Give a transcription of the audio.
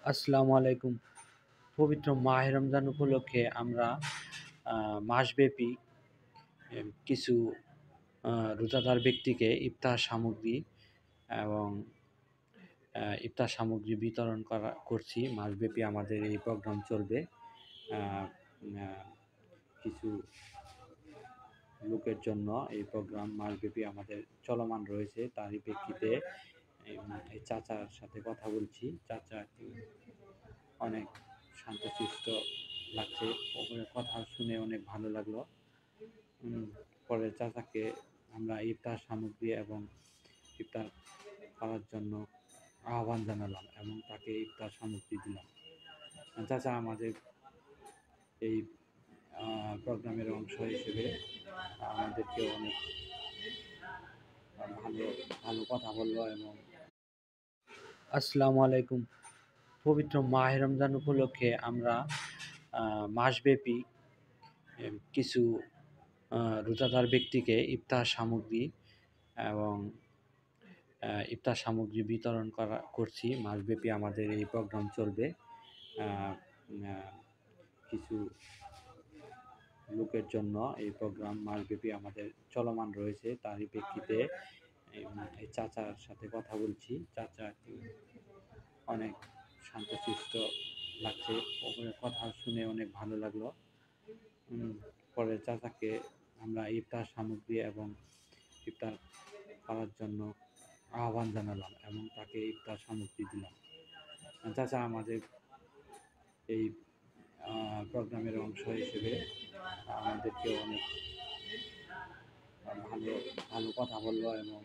আসসালামু আলাইকুম। পবিত্র মাহে রমজান উপলক্ষে আমরা মাসব্যাপী কিছু রোজাদার ব্যক্তিকে ইফতার সামগ্রী এবং ইফতার সামগ্রী বিতরণ করছি। মাসব্যাপী আমাদের এই প্রোগ্রাম চলবে। আ আ কিছু লোকের জন্য এই প্রোগ্রাম মাসব্যাপী আমাদের চলমান রয়েছে। তারই প্রেক্ষিতে এই চাচার সাথে কথা বলছি। চাচা অনেক শান্তশিষ্ট লাগছে। ওদের কথা শুনে অনেক ভালো লাগলো। পরে চাচাকে আমরা ইফতার সামগ্রী এবং ইফতার করার জন্য আহ্বান জানালাম এবং তাকে ইফতার সামগ্রী দিলাম। চাচা আমাদের এই প্রোগ্রামের অংশ হিসেবে আমাদেরকে অনেক ভালো ভালো কথা বলল এবং আসসালামু আলাইকুম। পবিত্র মাহে রমজান উপলক্ষে আমরা মাসব্যাপী কিছু রোজাদার ব্যক্তিকে ইফতার সামগ্রী এবং ইফতার সামগ্রী বিতরণ করছি। মাসব্যাপী আমাদের এই প্রোগ্রাম চলবে। আ আ কিছু লোকের জন্য এই প্রোগ্রাম মাসব্যাপী আমাদের চলমান রয়েছে। তারই প্রেক্ষিতে এই চাচার সাথে কথা বলছি। চাচা অনেক শান্তশিষ্ট লাগছে। ওদের কথা শুনে অনেক ভালো লাগলো। পরে চাচাকে আমরা ইফতার সামগ্রী এবং ইফতার করার জন্য আহ্বান জানালাম এবং তাকে ইফতার সামগ্রী দিলাম। চাচা আমাদের এই প্রোগ্রামের অংশ হিসেবে আমাদেরকে অনেক ভালো ভালো কথা বলল এবং